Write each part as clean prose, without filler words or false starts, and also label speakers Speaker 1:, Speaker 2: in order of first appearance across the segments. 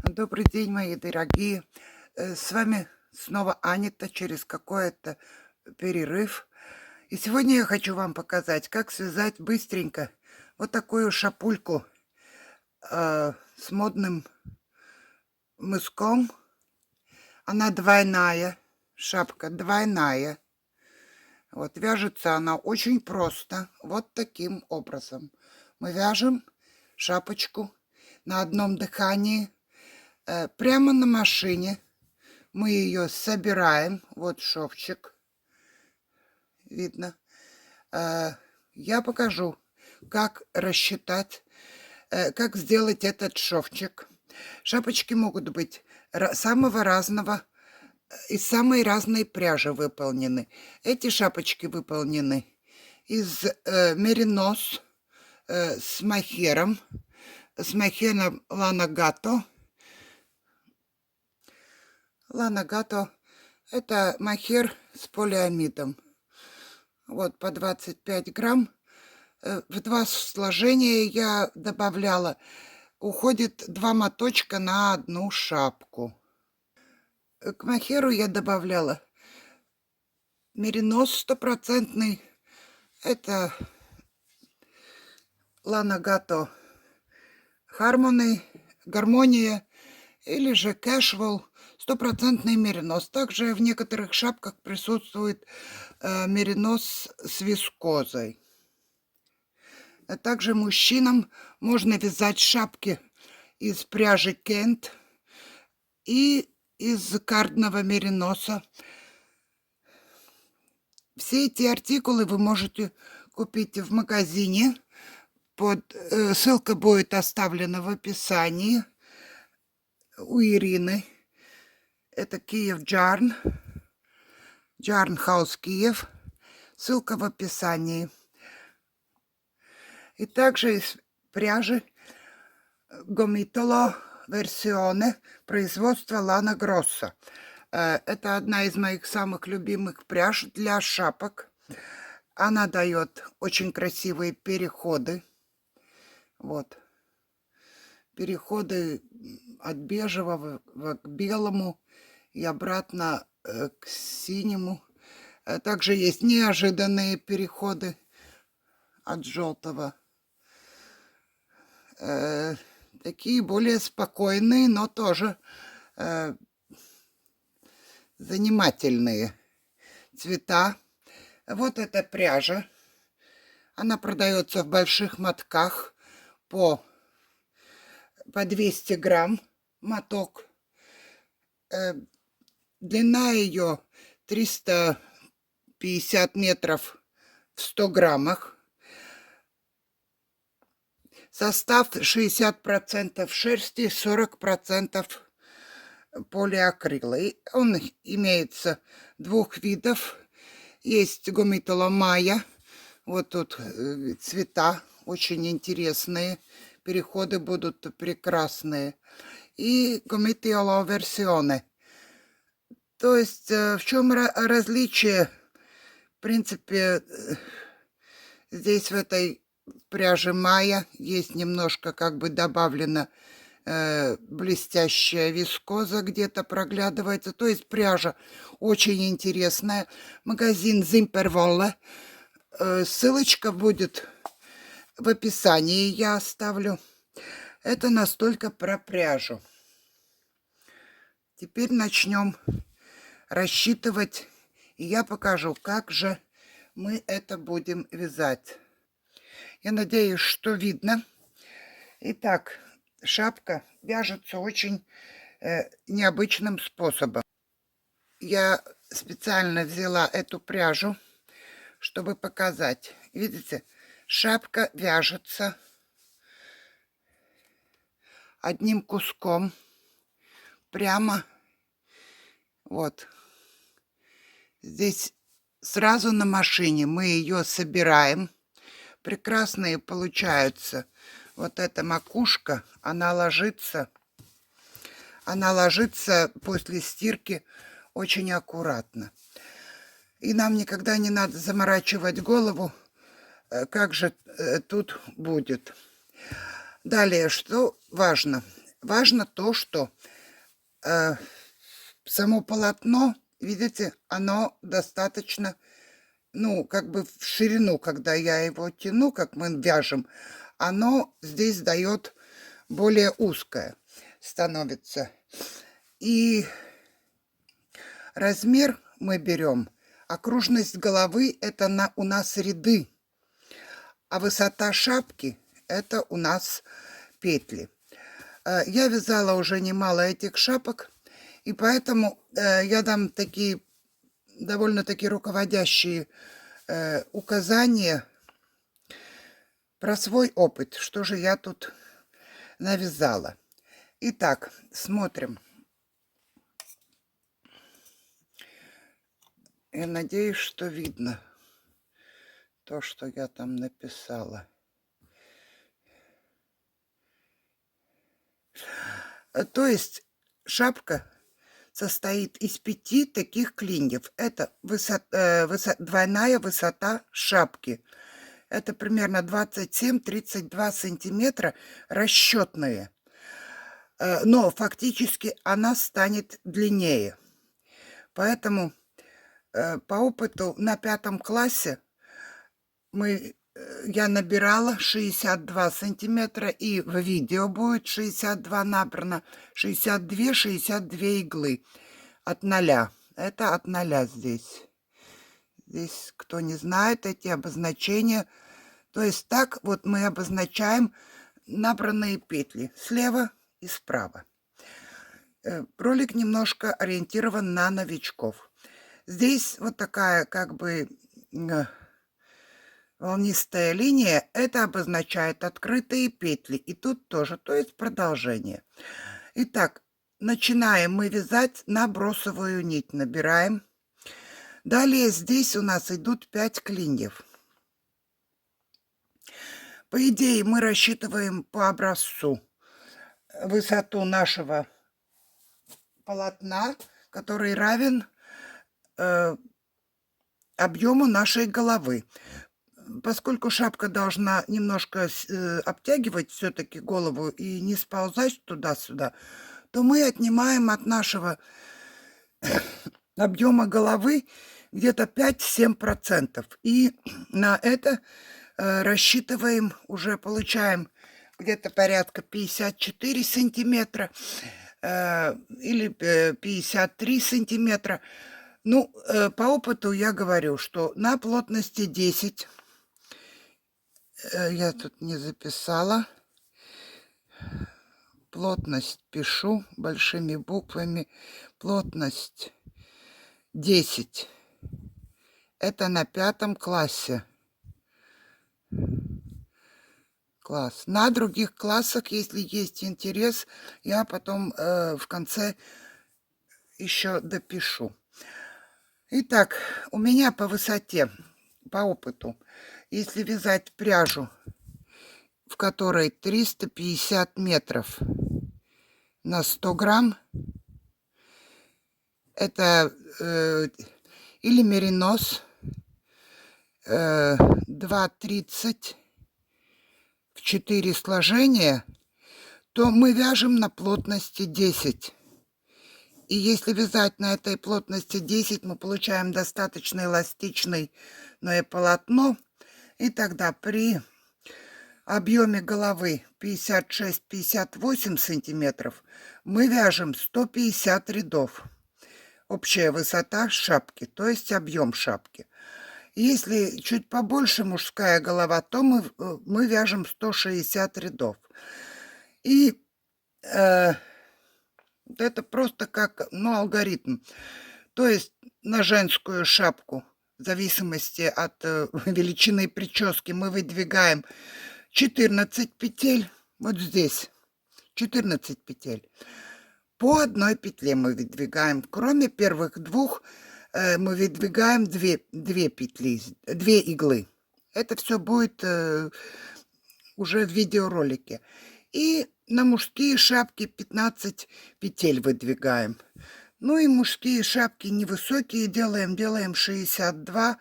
Speaker 1: Добрый день, мои дорогие. С вами снова Анита через какой-то перерыв. И сегодня я хочу вам показать, как связать быстренько вот такую шапульку с модным мыском. Она двойная, шапка двойная. Вот вяжется она очень просто, вот таким образом. Мы вяжем шапочку на одном дыхании прямо на машине. Мы ее собираем. Вот шовчик. Видно. Я покажу, как рассчитать, как сделать этот шовчик. Шапочки могут быть самого разного, из самой разной пряжи выполнены. Эти шапочки выполнены из меринос с мохером Лана Гато. Лана Гато — это мохер с полиамидом. Вот по 25 грамм. В 2 сложения я добавляла. Уходит 2 моточка на одну шапку. К мохеру я добавляла меринос стопроцентный. Это Лана Гато Гармония или же Casual. Стопроцентный меринос. Также в некоторых шапках присутствует меринос с вискозой. А также мужчинам можно вязать шапки из пряжи Кент и из кардного мериноса. Все эти артикулы вы можете купить в магазине. Ссылка будет оставлена в описании у Ирины. Это Киев Джарн Хаус Киев. Ссылка в описании. И также из пряжи Gomitolo Versione производства Лана Гросса. Это одна из моих самых любимых пряж для шапок. Она дает очень красивые переходы. Вот. Переходы от бежевого к белому и обратно к синему. Также есть неожиданные переходы от желтого. Такие более спокойные, но тоже занимательные цвета. Вот эта пряжа. Она продается в больших мотках по 200 грамм моток. Длина ее 350 метров в 100 граммах. Состав 60% шерсти, 40% полиакрила. И он имеется двух видов. Есть Gomitolo Maya. Вот тут цвета очень интересные. Переходы будут прекрасные. И Gomitolo Versione. То есть в чем различие? В принципе, здесь в этой пряжи Майя есть немножко как бы добавлена блестящая вискоза, где-то проглядывается. То есть пряжа очень интересная. Магазин Zimperwolle. Ссылочка будет в описании, я оставлю. Это настолько про пряжу. Теперь начнем рассчитывать, и я покажу, как же мы это будем вязать. Я надеюсь, что видно. Итак, шапка вяжется очень необычным способом. Я специально взяла эту пряжу, чтобы показать. Видите, шапка вяжется одним куском прямо вот здесь. Сразу на машине мы ее собираем. Прекрасные получаются. Вот эта макушка, она ложится после стирки очень аккуратно. И нам никогда не надо заморачивать голову, как же тут будет. Далее, что важно? Важно то, что само полотно, видите, оно достаточно, ну, как бы в ширину, когда я его тяну, как мы вяжем, оно здесь дает более узкое становится. И размер мы берем, окружность головы это у нас ряды, а высота шапки это у нас петли. Я вязала уже немало этих шапок, и поэтому я дам такие довольно-таки руководящие указания про свой опыт, что же я тут навязала. Итак, смотрим. Я надеюсь, что видно то, что я там написала. То есть шапка состоит из 5 таких клиньев. Это двойная высота шапки. Это примерно 27-32 сантиметра расчетные. Но фактически она станет длиннее. Поэтому по опыту на 5 классе я набирала 62 сантиметра, и в видео будет 62 набрано, 62 иглы от 0. Это от 0 здесь. Здесь, кто не знает эти обозначения, то есть так вот мы обозначаем набранные петли слева и справа. Ролик немножко ориентирован на новичков. Здесь вот такая как бы волнистая линия, это обозначает открытые петли. И тут тоже, то есть продолжение. Итак, начинаем мы вязать на бросовую нить. Набираем. Далее здесь у нас идут 5 клиньев. По идее мы рассчитываем по образцу высоту нашего полотна, который равен объему нашей головы. Поскольку шапка должна немножко обтягивать все-таки голову и не сползать туда-сюда, то мы отнимаем от нашего объема головы где-то 5-7%. И на это рассчитываем, уже получаем где-то порядка 54 сантиметра или 53 сантиметра. Ну, по опыту я говорю, что на плотности 10, я тут не записала, плотность пишу большими буквами, плотность 10, это на 5 классе. Класс. На других классах, если есть интерес, я потом в конце еще допишу. Итак, у меня по высоте, по опыту, если вязать пряжу, в которой 350 метров на 100 грамм, это или меринос 2,30 в 4 сложения, то мы вяжем на плотности 10. И если вязать на этой плотности 10, мы получаем достаточно эластичное полотно. И тогда при объеме головы 56-58 сантиметров мы вяжем 150 рядов. Общая высота шапки, то есть объем шапки. Если чуть побольше мужская голова, то мы вяжем 160 рядов. И это просто как, алгоритм. То есть на женскую шапку, в зависимости от величины прически, мы выдвигаем 14 петель. Вот здесь 14 петель. По одной петле мы выдвигаем. Кроме первых 2, мы выдвигаем 2 петли, 2 иглы. Это все будет уже в видеоролике. И на мужские шапки 15 петель выдвигаем. Ну и мужские шапки невысокие делаем 62.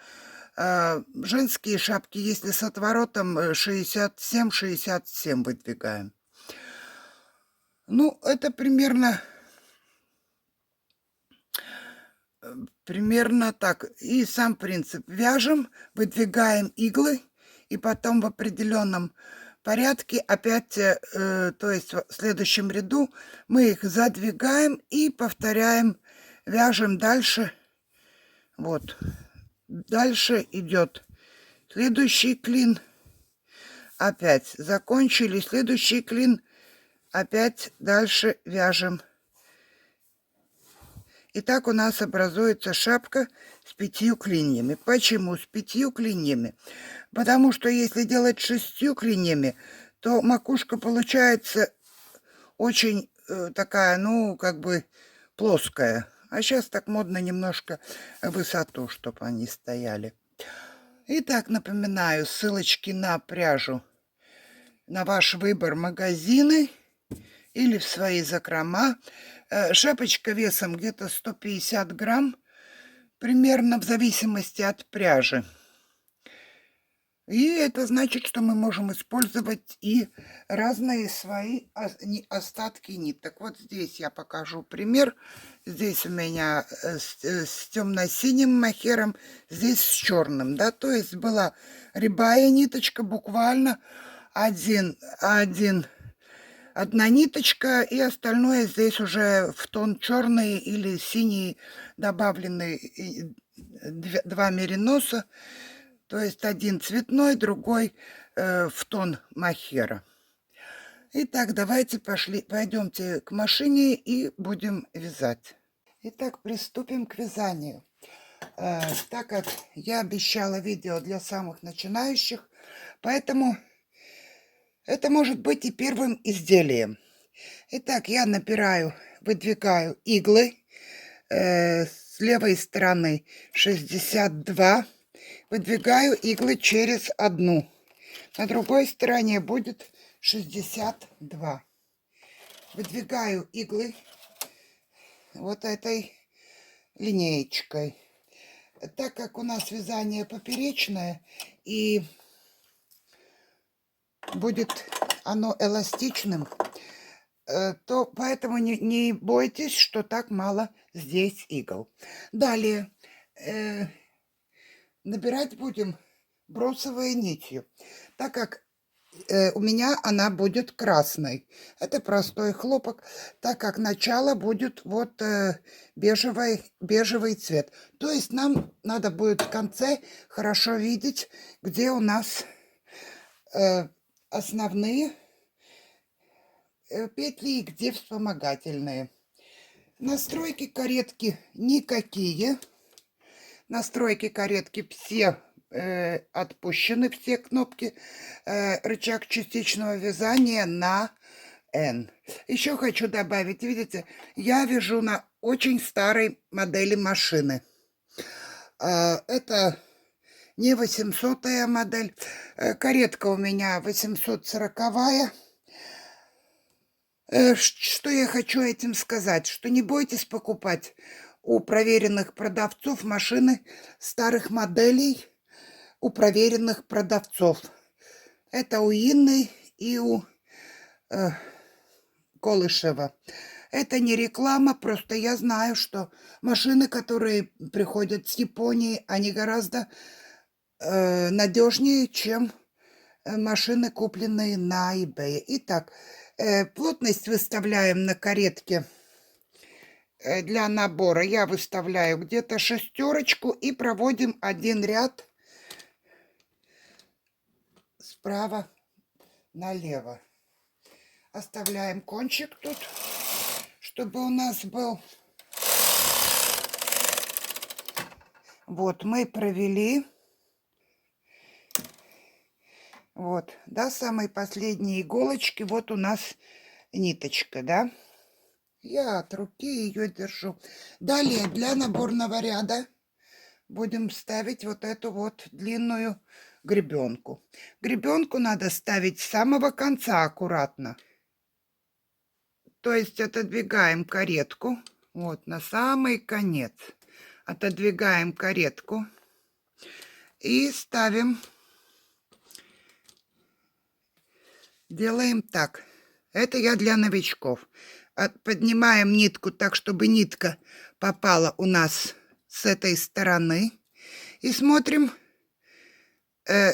Speaker 1: Женские шапки, если с отворотом, 67 выдвигаем. Ну, это примерно так. И сам принцип. Вяжем, выдвигаем иглы, и потом в определенном порядке опять, то есть в следующем ряду мы их задвигаем и повторяем, вяжем дальше. Вот. Дальше идет следующий клин. Опять закончили. Следующий клин. Опять дальше вяжем. И так у нас образуется шапка с 5 клиньями. Почему с 5 клиньями? Потому что если делать 6 клиньями, то макушка получается очень такая, ну, как бы плоская. А сейчас так модно немножко высоту, чтобы они стояли. Итак, напоминаю, ссылочки на пряжу на ваш выбор магазины или в свои закрома. Шапочка весом где-то 150 грамм, примерно в зависимости от пряжи. И это значит, что мы можем использовать и разные свои остатки ниток. Вот здесь я покажу пример. Здесь у меня с темно-синим махером, здесь с черным, да, то есть была рябая ниточка, буквально одна ниточка, и остальное здесь уже в тон черный или синий добавлены 2 мериноса. То есть один цветной, другой в тон мохера. Итак, давайте пойдемте к машине и будем вязать. Итак, приступим к вязанию. Так как я обещала видео для самых начинающих, поэтому это может быть и первым изделием. Итак, я выдвигаю иглы с левой стороны 62. Выдвигаю иглы через одну. На другой стороне будет 62. Выдвигаю иглы вот этой линеечкой. Так как у нас вязание поперечное и будет оно эластичным, то поэтому не бойтесь, что так мало здесь игл. Далее набирать будем бросовой нитью, так как у меня она будет красной. Это простой хлопок, так как начало будет вот бежевый цвет. То есть нам надо будет в конце хорошо видеть, где у нас основные петли и где вспомогательные. Настройки каретки никакие. Настройки каретки все отпущены, все кнопки. Рычаг частичного вязания на N. Еще хочу добавить, видите, я вяжу на очень старой модели машины. Это не 800-я модель. Каретка у меня 840-я. Что я хочу этим сказать? Что не бойтесь покупать у проверенных продавцов машины старых моделей, у проверенных продавцов. Это у Инны и у Колышева. Это не реклама, просто я знаю, что машины, которые приходят с Японии, они гораздо надежнее, чем машины, купленные на eBay. Итак, плотность выставляем на каретке для набора. Я выставляю где-то 6 и проводим один ряд справа налево. Оставляем кончик тут, чтобы у нас был. Вот мы провели. Вот, до самой последней иголочки. Вот у нас ниточка, да. Я от руки ее держу. Далее для наборного ряда будем ставить вот эту вот длинную гребенку. Гребенку надо ставить с самого конца аккуратно. То есть отодвигаем каретку. Вот на самый конец. Отодвигаем каретку. И ставим. Делаем так. Это я для новичков. Поднимаем нитку так, чтобы нитка попала у нас с этой стороны. И смотрим,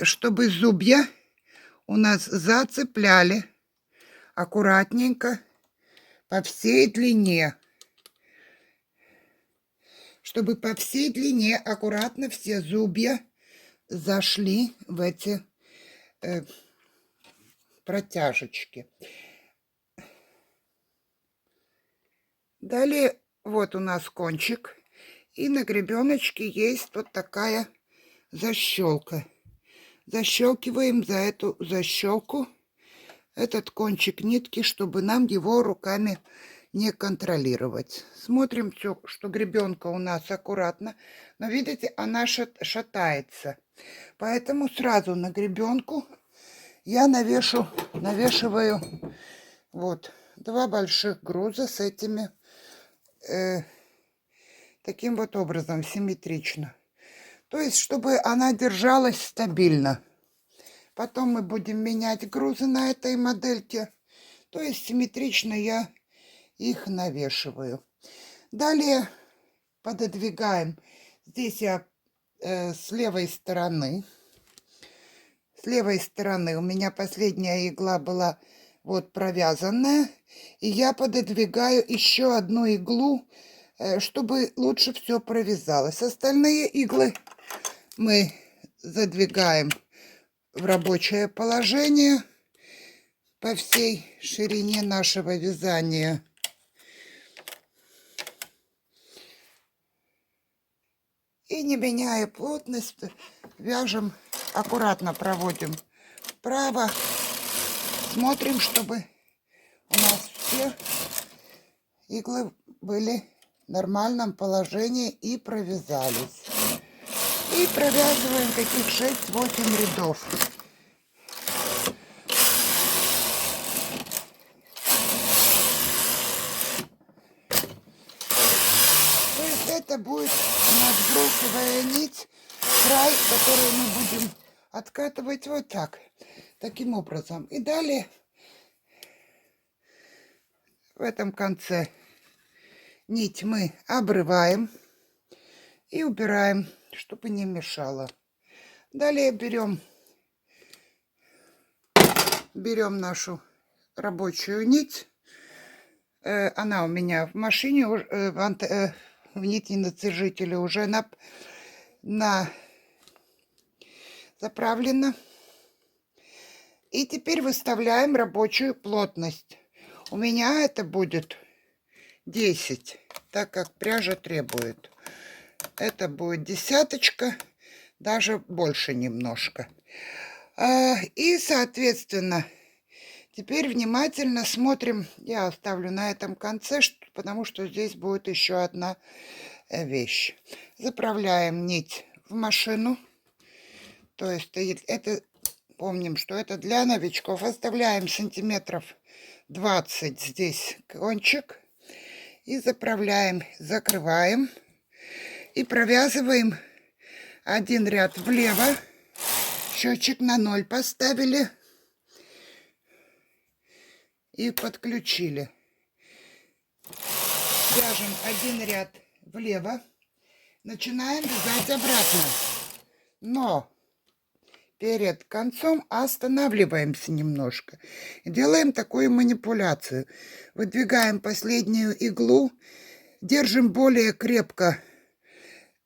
Speaker 1: чтобы зубья у нас зацепляли аккуратненько по всей длине. Чтобы по всей длине аккуратно все зубья зашли в эти протяжечки. Далее вот у нас кончик. И на гребеночке есть вот такая защелка. Защелкиваем за эту защелку этот кончик нитки, чтобы нам его руками не контролировать. Смотрим, что гребенка у нас аккуратно. Но видите, она шатается. Поэтому сразу на гребенку я навешиваю вот 2 больших груза с этими таким вот образом, симметрично. То есть, чтобы она держалась стабильно. Потом мы будем менять грузы на этой модельке. То есть, симметрично я их навешиваю. Далее пододвигаем. Здесь я с левой стороны. С левой стороны у меня последняя игла была вот провязанная. И я пододвигаю еще одну иглу, чтобы лучше все провязалось. Остальные иглы мы задвигаем в рабочее положение по всей ширине нашего вязания. И не меняя плотность, вяжем, аккуратно проводим вправо. Смотрим, чтобы у нас все иглы были в нормальном положении и провязались. И провязываем таких 6-8 рядов. То есть это будет у нас бросовая нить, край, который мы будем откатывать вот так, таким образом. И далее в этом конце нить мы обрываем и убираем, чтобы не мешало. Далее берем нашу рабочую нить. Она у меня в машине, в нити натяжителе уже заправлена. И теперь выставляем рабочую плотность. У меня это будет 10, так как пряжа требует. Это будет десяточка, даже больше немножко. И, соответственно, теперь внимательно смотрим. Я оставлю на этом конце, потому что здесь будет еще одна вещь. Заправляем нить в машину. То есть это, помним, что это для новичков. Оставляем сантиметров 20 здесь кончик. И заправляем, закрываем. И провязываем один ряд влево. Счетчик на 0 поставили. И подключили. Вяжем один ряд влево. Начинаем вязать обратно. Но перед концом останавливаемся немножко. Делаем такую манипуляцию. Выдвигаем последнюю иглу. Держим более крепко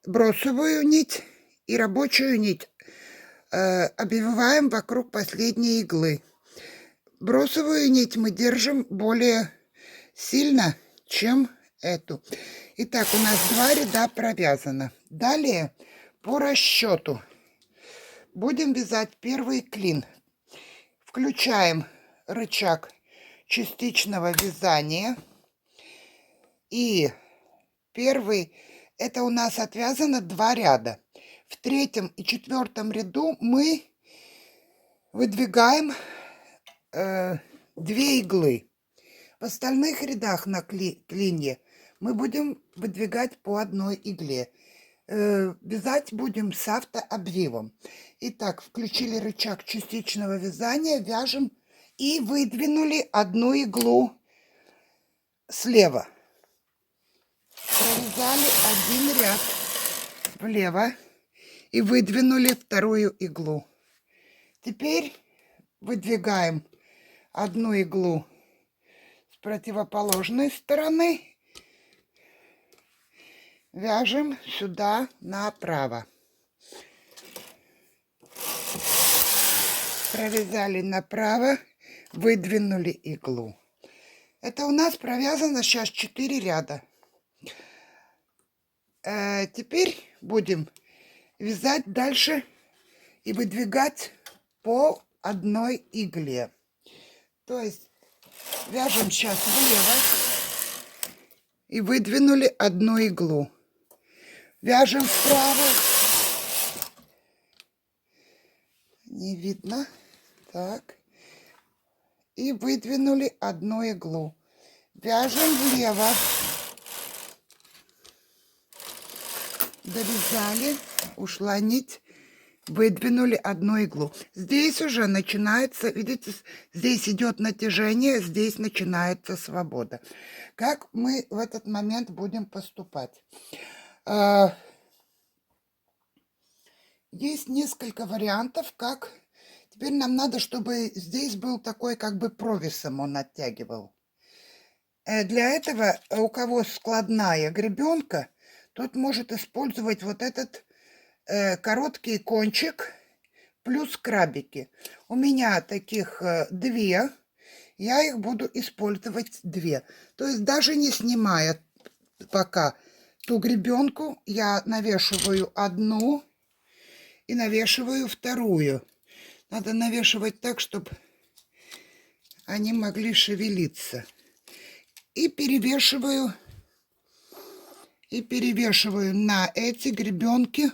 Speaker 1: бросовую нить и рабочую нить. Обвиваем вокруг последней иглы. Бросовую нить мы держим более сильно, чем эту. Итак, у нас 2 ряда провязано. Далее по расчету будем вязать первый клин. Включаем рычаг частичного вязания. И первый, это у нас отвязано 2 ряда. В 3-м и 4-м ряду мы выдвигаем 2 иглы. В остальных рядах на клине мы будем выдвигать по 1 игле. Вязать будем с автообвивом. Итак, включили рычаг частичного вязания, вяжем И выдвинули одну иглу слева. Провязали один ряд влево и выдвинули вторую иглу. Теперь выдвигаем одну иглу с противоположной стороны, вяжем сюда направо. Провязали направо, выдвинули иглу. Это у нас провязано сейчас 4 ряда. Теперь будем вязать дальше и выдвигать по одной игле. То есть вяжем сейчас влево и выдвинули одну иглу. Вяжем вправо. Не видно. Так. И выдвинули одну иглу. Вяжем влево. Довязали, ушла нить, выдвинули одну иглу. Здесь уже начинается, видите, здесь идет натяжение, здесь начинается свобода. Как мы в этот момент будем поступать? Есть несколько вариантов, как... Теперь нам надо, чтобы здесь был такой, как бы провисом он оттягивал. Для этого, у кого складная гребенка, тот может использовать вот этот короткий кончик плюс крабики. У меня таких 2, я их буду использовать 2. То есть даже не снимая пока ту гребенку, я навешиваю одну и навешиваю вторую. Надо навешивать так, чтобы они могли шевелиться. И перевешиваю на эти гребенки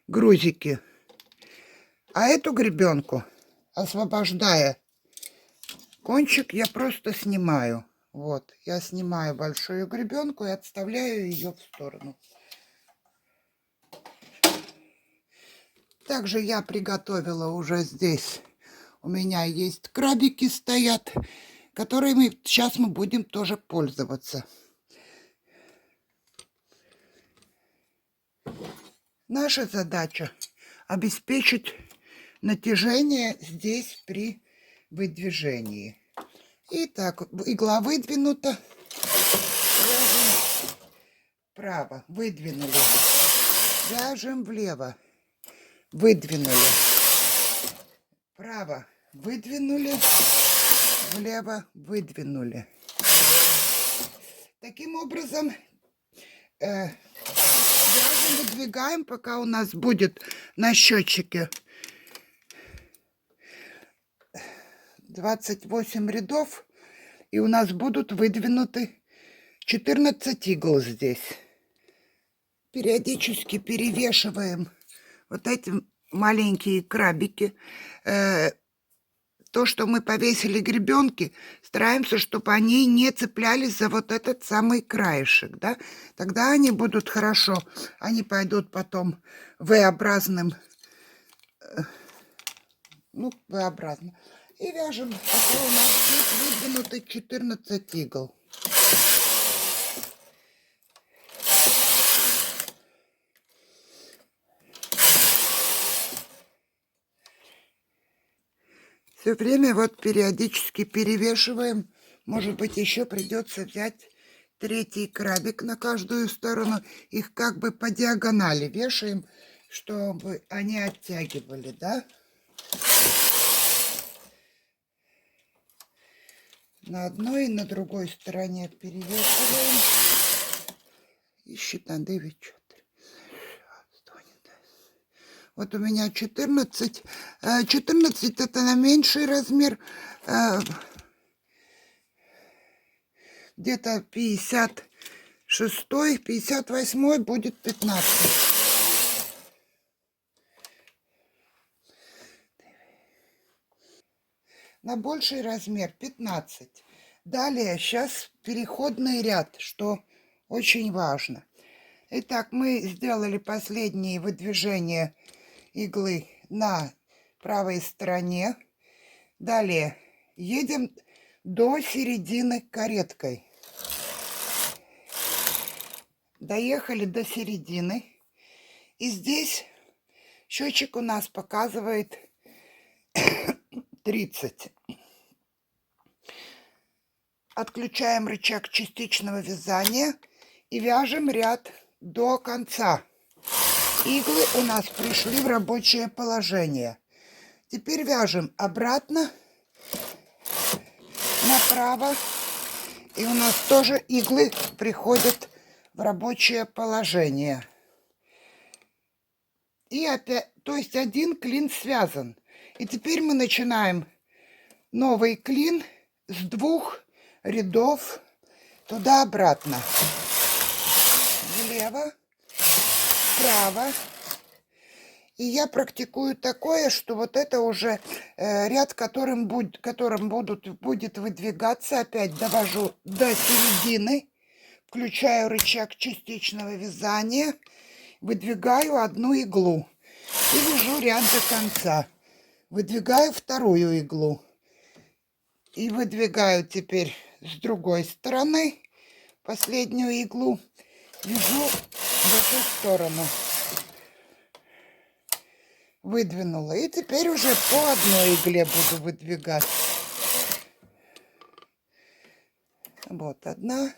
Speaker 1: грузики. А эту гребенку, освобождая кончик, я просто снимаю. Вот, я снимаю большую гребенку и отставляю ее в сторону. Также я приготовила уже здесь. У меня есть крабики стоят, которыми сейчас мы будем тоже пользоваться. Наша задача обеспечить натяжение здесь при выдвижении. Итак, игла выдвинута. Вяжем вправо, выдвинули. Вяжем влево, выдвинули. Вправо, выдвинули. Влево, выдвинули. Таким образом, вяжем, выдвигаем, пока у нас будет на счетчике 28 рядов, и у нас будут выдвинуты 14 игл здесь. Периодически перевешиваем вот эти маленькие крабики. То, что мы повесили гребенки, стараемся, чтобы они не цеплялись за вот этот самый краешек, да? Тогда они будут хорошо, они пойдут потом V-образным, V-образно. И вяжем, пока у нас здесь выдвинуты 14 игл. Все время вот периодически перевешиваем. Может быть, еще придется взять 3-й крабик на каждую сторону. Их как бы по диагонали вешаем, чтобы они оттягивали, да? На одной и на другой стороне перевешиваем. И считаем 9, 4. Вот у меня 14. 14 это на меньший размер. Где-то 56, 58 будет 15. На больший размер 15. Далее сейчас переходный ряд, что очень важно. Итак, мы сделали последние выдвижения иглы на правой стороне. Далее едем до середины кареткой. Доехали до середины. И здесь счетчик у нас показывает 30. Отключаем рычаг частичного вязания и вяжем ряд до конца. Иглы у нас пришли в рабочее положение. Теперь вяжем обратно, направо. И у нас тоже иглы приходят в рабочее положение. И опять, то есть один клин связан. И теперь мы начинаем новый клин с 2 рядов туда-обратно. Влево, вправо. И я практикую такое, что вот это уже ряд, которым будет выдвигаться. Опять довожу до середины. Включаю рычаг частичного вязания. Выдвигаю одну иглу. И вяжу ряд до конца. Выдвигаю вторую иглу. И выдвигаю теперь с другой стороны последнюю иглу. Вяжу в эту сторону. Выдвинула. И теперь уже по одной игле буду выдвигать. Вот одна.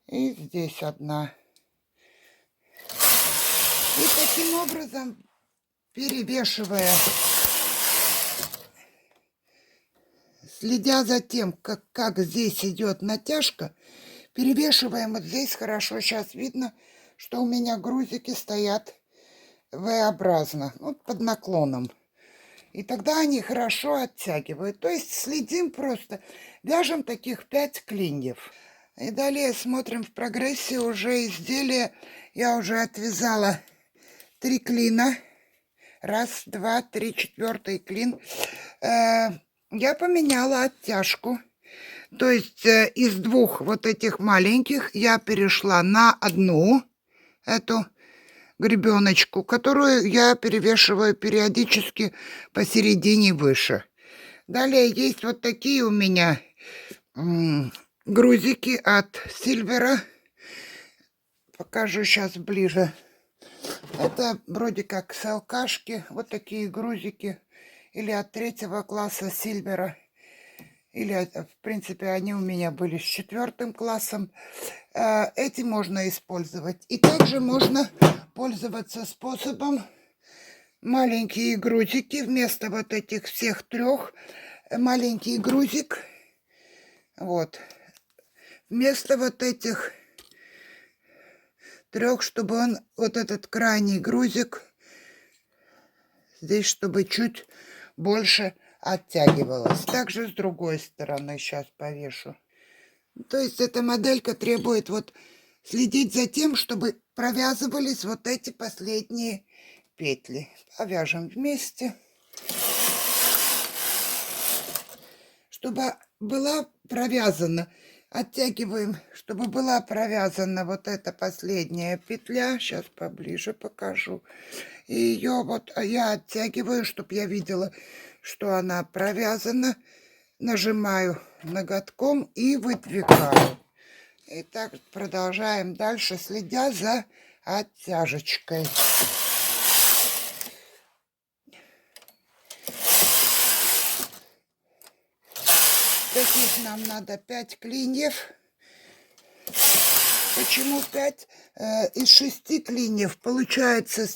Speaker 1: И здесь одна. И таким образом, перевешивая, следя за тем, как здесь идет натяжка, перевешиваем вот здесь хорошо. Сейчас видно, что у меня грузики стоят V-образно, вот под наклоном. И тогда они хорошо оттягивают. То есть следим просто. Вяжем таких 5 клиньев. И далее смотрим в прогрессе уже изделие. Я уже отвязала 3 клина. 1, 2, 3, 4 клин. Я поменяла оттяжку. То есть из 2 вот этих маленьких я перешла на одну эту гребеночку, которую я перевешиваю периодически посередине выше. Далее есть вот такие у меня грузики от Сильвера. Покажу сейчас ближе. Это вроде как СЛКшки. Вот такие грузики. Или от 3 класса Сильвера. Или, в принципе, они у меня были с 4 классом. Эти можно использовать. И также можно пользоваться способом маленькие грузики. Вместо вот этих всех 3 маленький грузик. Вот. Вместо вот этих 3, чтобы он, вот этот крайний грузик, здесь, чтобы чуть больше оттягивалось. Также с другой стороны сейчас повешу. То есть эта моделька требует вот следить за тем, чтобы провязывались вот эти последние петли. Повяжем вместе. Чтобы была провязана, оттягиваем, чтобы была провязана вот эта последняя петля. Сейчас поближе покажу. И ее вот я оттягиваю, чтобы я видела, что она провязана. Нажимаю ноготком и выдвигаю. И так продолжаем дальше, следя за оттяжечкой. Таких нам надо 5 клиньев. Почему 5? Из 6 клиньев получается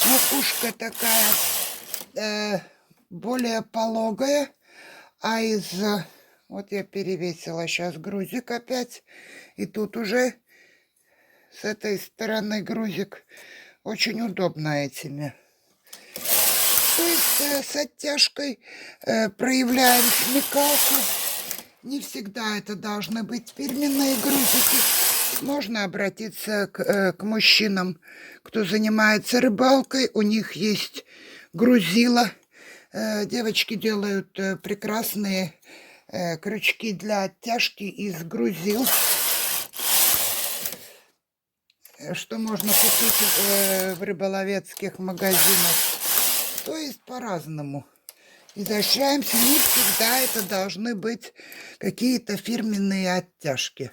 Speaker 1: макушка такая более пологая. А из... Вот я перевесила сейчас грузик опять. И тут уже с этой стороны грузик. Очень удобно этими. То есть с оттяжкой проявляем смекалку. Не всегда это должны быть фирменные грузики. Можно обратиться к мужчинам, кто занимается рыбалкой. У них есть грузила. Девочки делают прекрасные крючки для оттяжки из грузил. что можно купить в рыболовецких магазинах. То есть по-разному. Изощряемся, не всегда это должны быть какие-то фирменные оттяжки.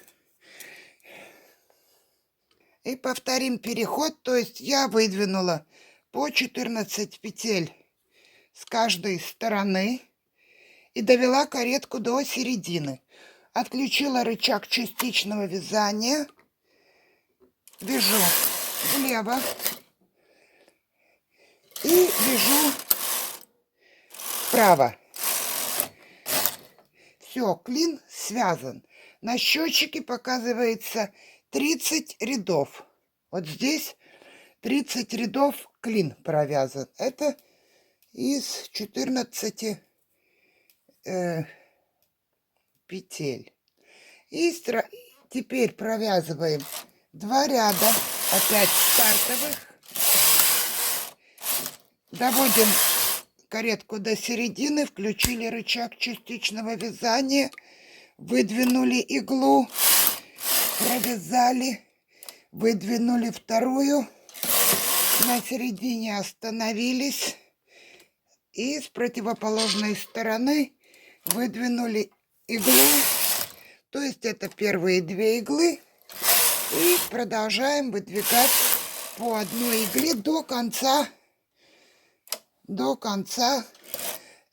Speaker 1: И повторим переход, то есть я выдвинула по 14 петель с каждой стороны и довела каретку до середины. Отключила рычаг частичного вязания, вяжу влево и вяжу вправо. Все, клин связан. На счетчике показывается 30 рядов. Вот здесь 30 рядов клин провязан. Это из 14 петель. И теперь провязываем 2 ряда опять стартовых. Доводим каретку до середины, включили рычаг частичного вязания, выдвинули иглу, провязали, выдвинули вторую, на середине остановились и с противоположной стороны выдвинули иглу, то есть это первые 2 иглы, и продолжаем выдвигать по одной игле до конца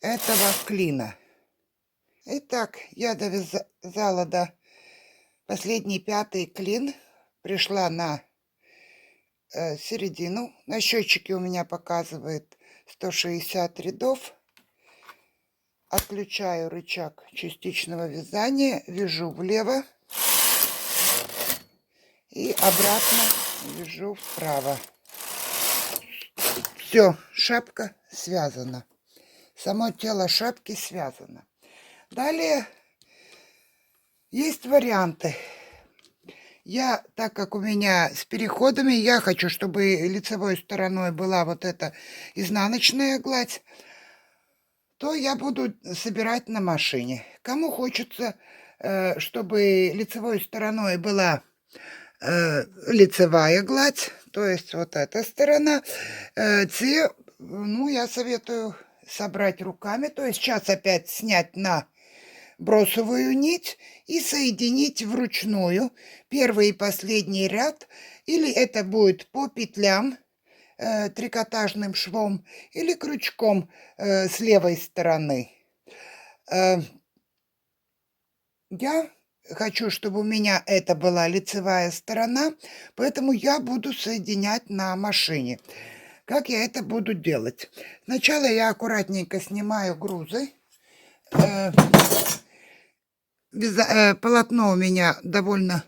Speaker 1: этого клина. Итак, я довязала до последний 5-й клин, пришла на середину. На счетчике у меня показывает 160 рядов. Отключаю рычаг частичного вязания, вяжу влево и обратно вяжу вправо. Все, шапка связана. Само тело шапки связано. Далее есть варианты. Так как у меня с переходами, я хочу, чтобы лицевой стороной была вот эта изнаночная гладь, то я буду собирать на машине. Кому хочется, чтобы лицевой стороной была лицевая гладь, то есть вот эта сторона, я советую собрать руками, то есть сейчас опять снять на бросовую нить и соединить вручную первый и последний ряд, или это будет по петлям трикотажным швом или крючком с левой стороны. Я хочу, чтобы у меня это была лицевая сторона, поэтому я буду соединять на машине. Как я это буду делать? Сначала я аккуратненько снимаю грузы. Полотно у меня довольно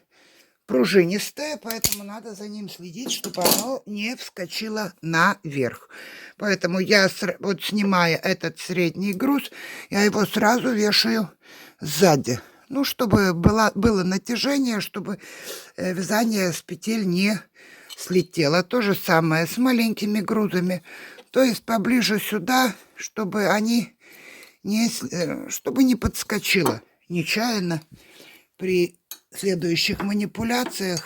Speaker 1: пружинистое, поэтому надо за ним следить, чтобы оно не вскочило наверх. Поэтому я, вот снимая этот средний груз, я его сразу вешаю сзади. Ну, чтобы было натяжение, чтобы вязание с петель не слетело. То же самое с маленькими грузами. То есть поближе сюда, чтобы чтобы не подскочило нечаянно при следующих манипуляциях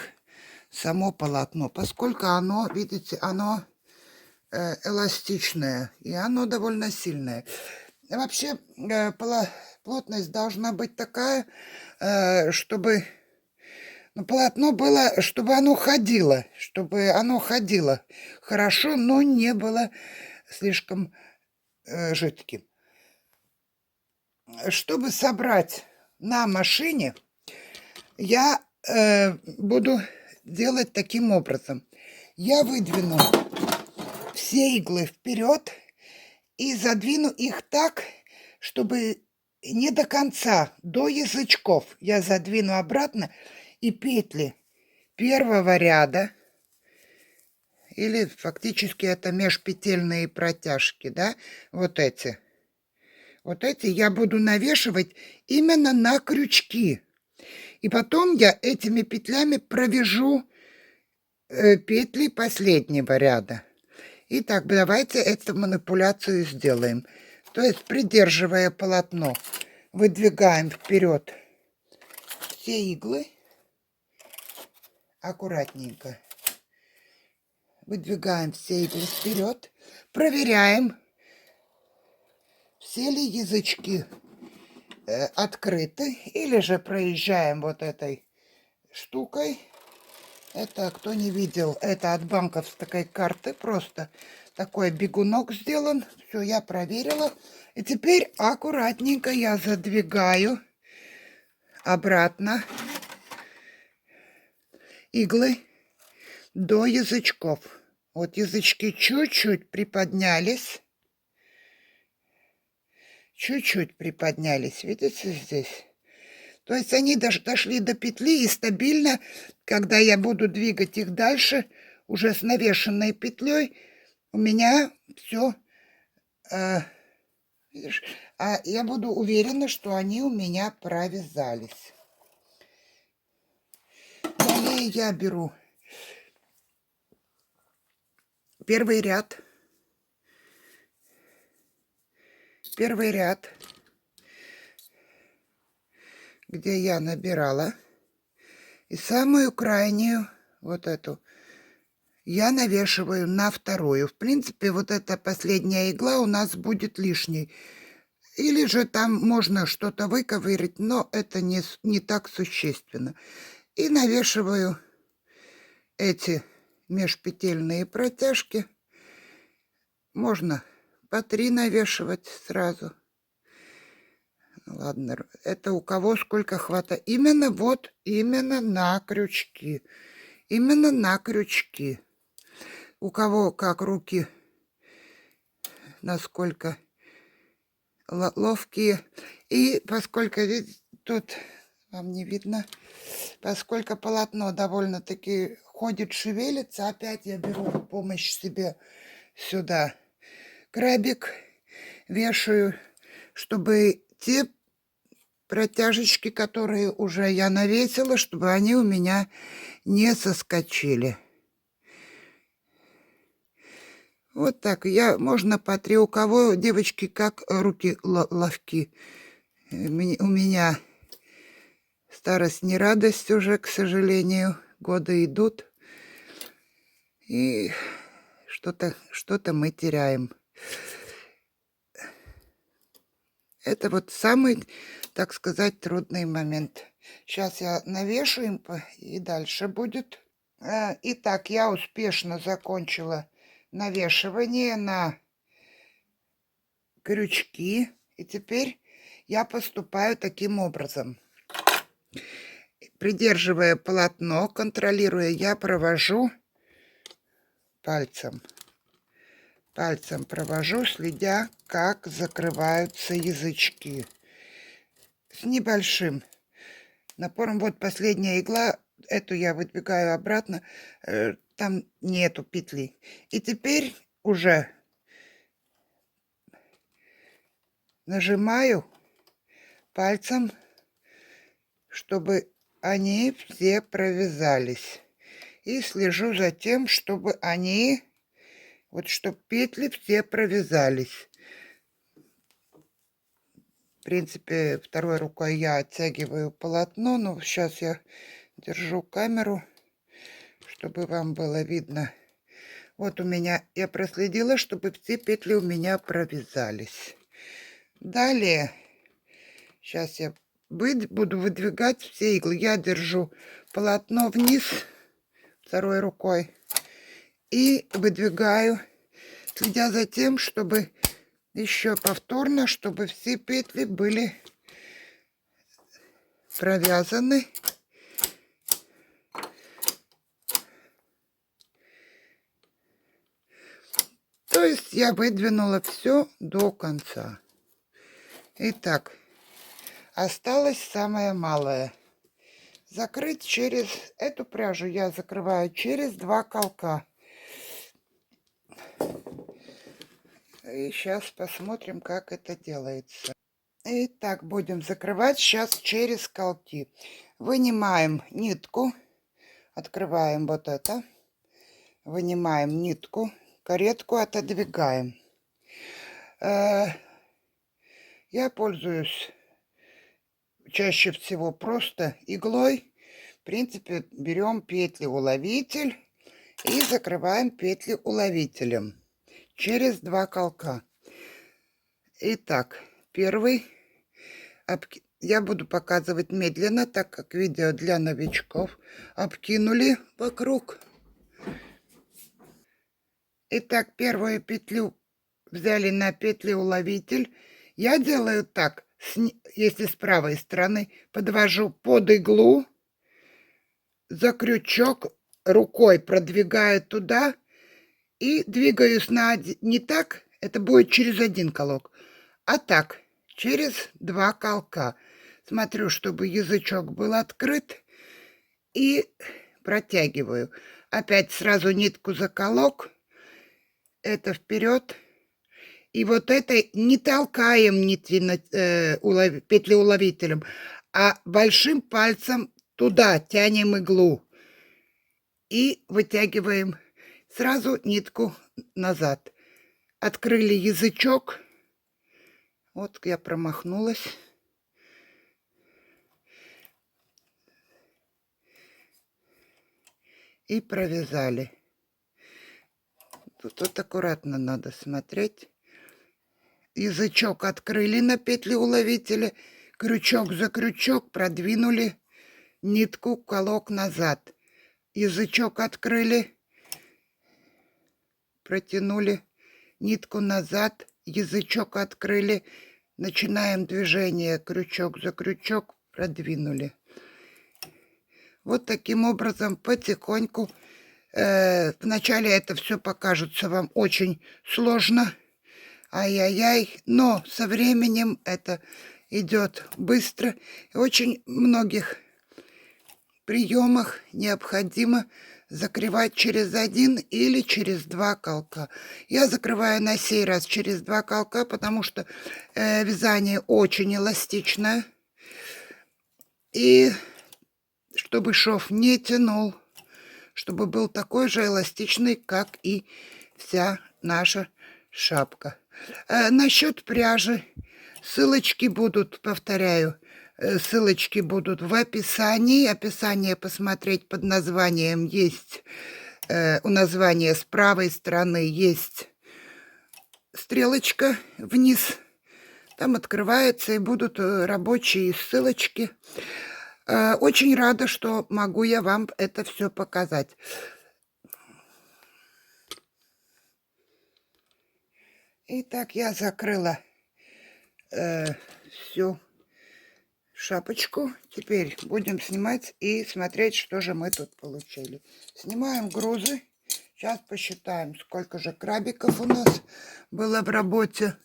Speaker 1: само полотно, поскольку оно, видите, оно эластичное и оно довольно сильное. Вообще плотность должна быть такая, чтобы полотно было, чтобы оно ходило хорошо, но не было слишком жидким. Чтобы собрать на машине, я буду делать таким образом. Я выдвину все иглы вперед и задвину их так, чтобы не до конца, до язычков я задвину обратно, и петли первого ряда, или фактически это межпетельные протяжки, да, вот эти я буду навешивать именно на крючки. И потом я этими петлями провяжу петли последнего ряда. Итак, давайте эту манипуляцию сделаем. То есть, придерживая полотно, выдвигаем вперед все иглы аккуратненько. Выдвигаем все иглы вперед. Проверяем, все ли язычки открыты. Или же проезжаем вот этой штукой. Это, кто не видел, это от банковской карты. Просто такой бегунок сделан. Все, я проверила. И теперь аккуратненько я задвигаю обратно иглы до язычков. Вот язычки чуть-чуть приподнялись. Чуть-чуть приподнялись. Видите здесь? То есть они дошли до петли и стабильно, когда я буду двигать их дальше, уже с навешенной петлей, у меня все, я буду уверена, что они у меня провязались. Далее я беру первый ряд, где я набирала, и самую крайнюю, вот эту, я навешиваю на вторую. В принципе, вот эта последняя игла у нас будет лишней. Или же там можно что-то выковырять, но это не так существенно. И навешиваю эти межпетельные протяжки. Можно по 3 навешивать сразу. Ладно, это у кого сколько хватает. Именно на крючки. Именно на крючки. У кого как руки, насколько ловкие. И поскольку тут вам не видно, поскольку полотно довольно-таки ходит, шевелится, опять я беру в помощь себе сюда крабик, вешаю, чтобы те протяжечки, которые уже я навесила, чтобы они у меня не соскочили. Вот так. Можно по 3. У кого, девочки, как руки ловки. У меня старость не радость уже, к сожалению. Годы идут. И что-то мы теряем. Это вот самый, так сказать, трудный момент. Сейчас я навешу им, и дальше будет. Итак, я успешно закончила навешивание на крючки. И теперь я поступаю таким образом. Придерживая полотно, контролируя, я провожу пальцем. Пальцем провожу, следя, как закрываются язычки. С небольшим напором. Вот последняя игла. Эту я выдвигаю обратно. Там нету петли. И теперь уже нажимаю пальцем, чтобы они все провязались. И слежу за тем, чтобы они, вот чтобы петли все провязались. В принципе, второй рукой я оттягиваю полотно, но сейчас я держу камеру, чтобы вам было видно. Вот у меня, я проследила, чтобы все петли у меня провязались. Далее, сейчас я буду выдвигать все иглы. Я держу полотно вниз второй рукой и выдвигаю, следя за тем, чтобы еще повторно, чтобы все петли были провязаны. То есть я выдвинула все до конца. Итак, осталось самое малое. Закрыть через эту пряжу я закрываю через 2 колка. И сейчас посмотрим, как это делается. Итак, будем закрывать сейчас через колки. Вынимаем нитку, открываем вот это, вынимаем нитку, каретку отодвигаем. Я пользуюсь чаще всего просто иглой. В принципе, берем петли уловитель И закрываем петли уловителем через 2 колка. Итак, первый я буду показывать медленно, так как видео для новичков. Обкинули вокруг. Итак, первую петлю взяли на петлеуловитель. Я делаю так, если с правой стороны, подвожу под иглу, за крючок рукой продвигаю туда и двигаюсь не так, это будет через 1 колок, а так, через 2 колка. Смотрю, чтобы язычок был открыт, и протягиваю. Опять сразу нитку за колок, это вперед. И вот это не толкаем петлеуловителем, а большим пальцем туда тянем иглу и вытягиваем сразу нитку назад. Открыли язычок. Вот я промахнулась. И провязали. Тут вот аккуратно надо смотреть. Язычок открыли на петлеуловителе, крючок за крючок продвинули нитку, колок назад. Язычок открыли, протянули нитку назад, язычок открыли, начинаем движение, крючок за крючок продвинули. Вот таким образом потихоньку. Вначале это все покажется вам очень сложно. Ай-яй-яй, но со временем это идет быстро. И очень многих приемах необходимо закрывать через 1 или через 2 колка. Я закрываю на сей раз через 2 колка, потому что вязание очень эластичное. И чтобы шов не тянул, чтобы был такой же эластичный, как и вся наша шапка. Насчет пряжи, ссылочки будут, повторяю, ссылочки будут в описании. Описание посмотреть под названием есть, у названия с правой стороны есть стрелочка вниз. Там открывается и будут рабочие ссылочки. Очень рада, что могу я вам это все показать. Итак, я закрыла всю шапочку. Теперь будем снимать и смотреть, что же мы тут получили. Снимаем грузы. Сейчас посчитаем, сколько же крабиков у нас было в работе.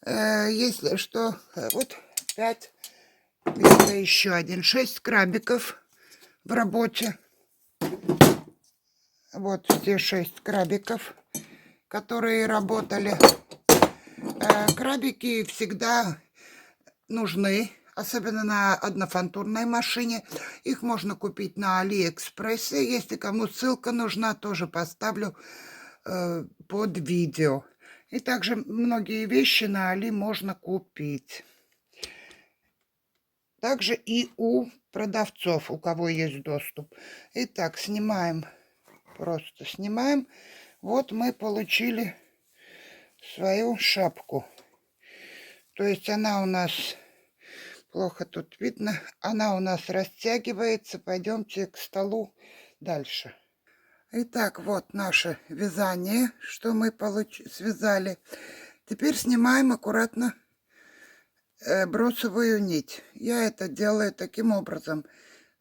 Speaker 1: Если что, вот 5, это еще 6 крабиков в работе. Вот все 6 крабиков, которые работали. Крабики всегда нужны, особенно на однофантурной машине. Их можно купить на Алиэкспрессе. Если кому ссылка нужна, тоже поставлю под видео. И также многие вещи на Али можно купить. Также и у продавцов, у кого есть доступ. Итак, снимаем. Просто снимаем. Вот мы получили свою шапку. То есть она у нас, плохо тут видно, она у нас растягивается. Пойдемте к столу дальше. Итак, вот наше вязание, что мы связали. Теперь снимаем аккуратно бросовую нить. Я это делаю таким образом.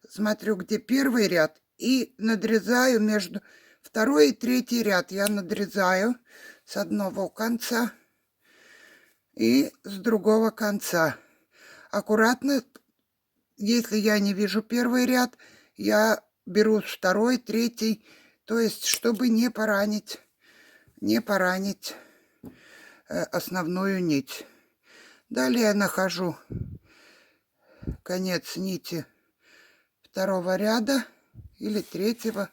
Speaker 1: Смотрю, где первый ряд, и надрезаю между второй и третий ряд. Я надрезаю с одного конца и с другого конца. Аккуратно, если я не вижу первый ряд, я беру второй, третий, то есть чтобы не поранить основную нить. Далее я нахожу конец нити второго ряда или третьего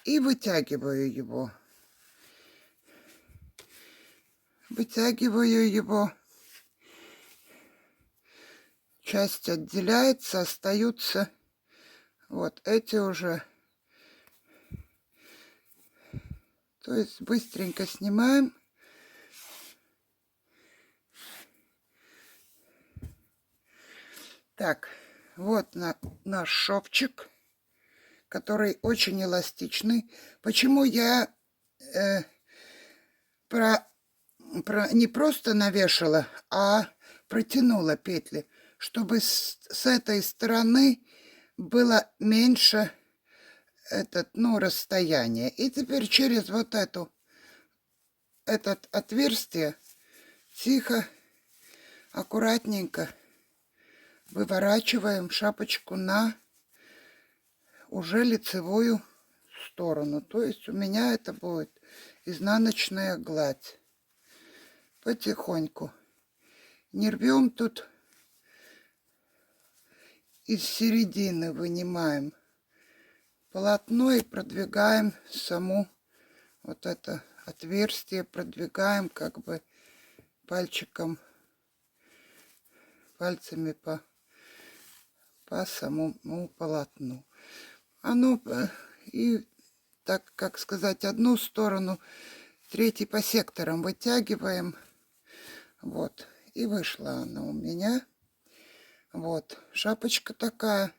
Speaker 1: и вытягиваю его. Часть отделяется, остаются вот эти уже То есть быстренько снимаем. Так, вот наш шовчик, который очень эластичный. Почему я не просто навешала, а протянула петли, чтобы с этой стороны было меньше расстояние. И теперь через вот это отверстие тихо, аккуратненько выворачиваем шапочку на уже лицевую сторону. То есть у меня это будет изнаночная гладь. Потихоньку. Не рвем тут, из середины вынимаем полотно и продвигаем саму вот это отверстие, продвигаем как бы пальцами по самому полотну. Оно и, так как сказать, одну сторону, третий по секторам вытягиваем. Вот. И вышла она у меня. Вот. Шапочка такая.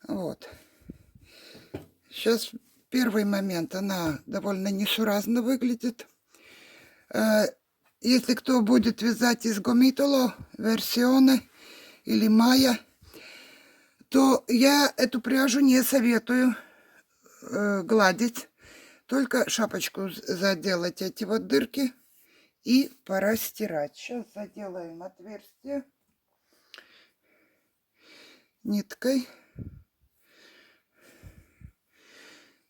Speaker 1: Вот. Сейчас первый момент. Она довольно несуразно выглядит. Если кто будет вязать из Gomitolo, Версионы или Майя, то я эту пряжу не советую гладить. Только шапочку заделать эти вот дырки. И пора стирать. Сейчас заделаем отверстие ниткой.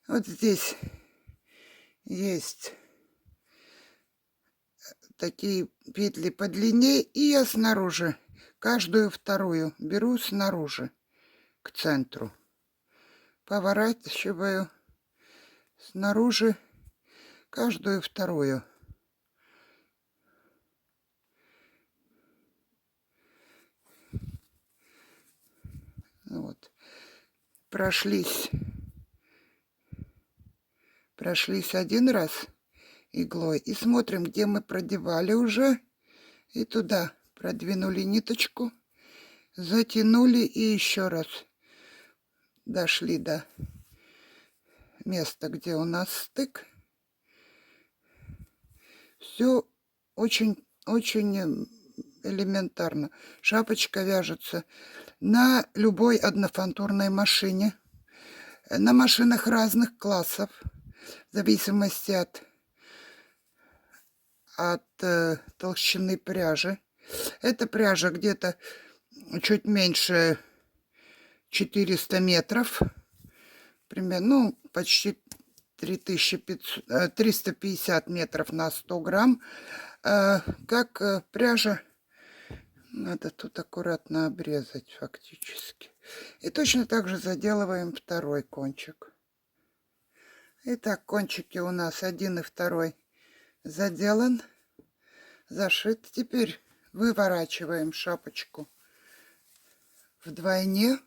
Speaker 1: Вот здесь есть такие петли подлиннее. И я снаружи, каждую вторую беру снаружи к центру. Поворачиваю снаружи каждую вторую. Вот. Прошлись один раз иглой. И смотрим, где мы продевали уже. И туда продвинули ниточку. Затянули и еще раз дошли до места, где у нас стык. Все очень элементарно. Шапочка вяжется на любой однофантурной машине. На машинах разных классов. В зависимости от толщины пряжи. Эта пряжа где-то чуть меньше 400 метров. Примерно, ну, почти 350 метров на 100 грамм. Как пряжа, надо тут аккуратно обрезать фактически. И точно так же заделываем второй кончик. Итак, кончики у нас один и второй заделан, зашит. Теперь выворачиваем шапочку вдвойне.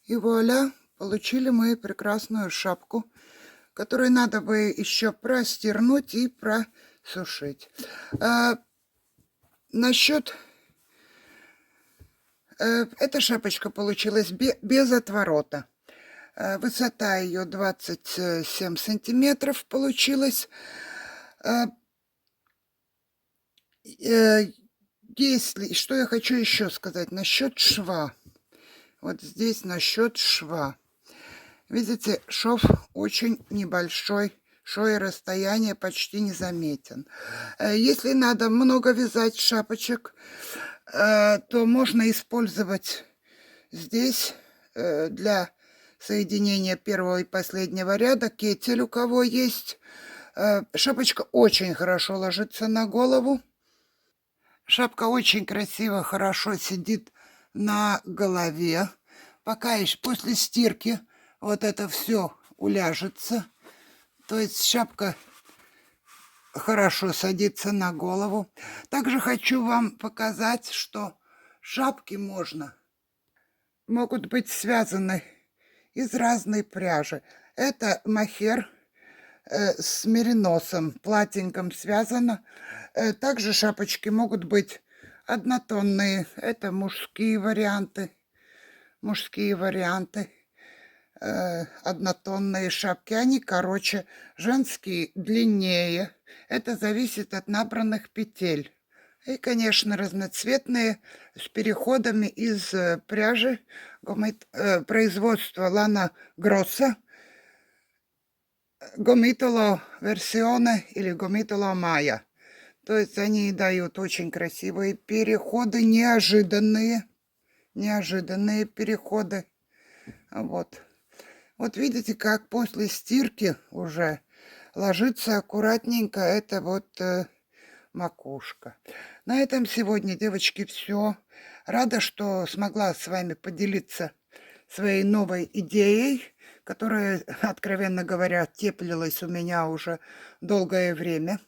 Speaker 1: И вуаля, получили мы прекрасную шапку, которую надо бы еще простернуть и просушить. Насчет... Эта шапочка получилась без отворота. Высота ее 27 сантиметров получилась. Если, что я хочу еще сказать насчет шва. Вот здесь насчет шва. Видите, шов очень небольшой, шое расстояние почти не заметен. Если надо много вязать шапочек, то можно использовать здесь для соединения первого и последнего ряда кетель, у кого есть. Шапочка очень хорошо ложится на голову. Шапка очень красиво, хорошо сидит на голове. Пока еще после стирки вот это все уляжется. То есть шапка хорошо садится на голову. Также хочу вам показать, что шапки могут быть связаны из разной пряжи. Это мохер с мериносом, платьеньком связано. Также шапочки могут быть однотонные. Это мужские варианты. Мужские варианты. Однотонные шапки. Они короче, женские длиннее. Это зависит от набранных петель. И, конечно, разноцветные с переходами из пряжи производства Лана Гросса. Гометоло Версионе или Гометоло Майя. То есть они дают очень красивые переходы, неожиданные переходы. Вот. Вот видите, как после стирки уже ложится аккуратненько эта вот макушка. На этом сегодня, девочки, все. Рада, что смогла с вами поделиться своей новой идеей, которая, откровенно говоря, теплилась у меня уже долгое время.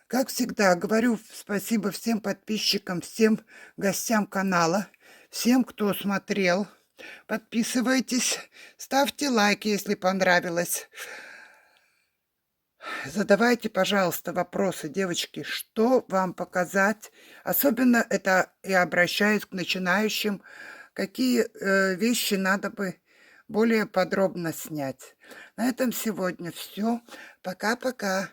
Speaker 1: Как всегда, говорю спасибо всем подписчикам, всем гостям канала, всем, кто смотрел. Подписывайтесь, ставьте лайки, если понравилось. Задавайте, пожалуйста, вопросы, девочки, что вам показать. Особенно это я обращаюсь к начинающим, какие вещи надо бы более подробно снять. На этом сегодня все. Пока-пока.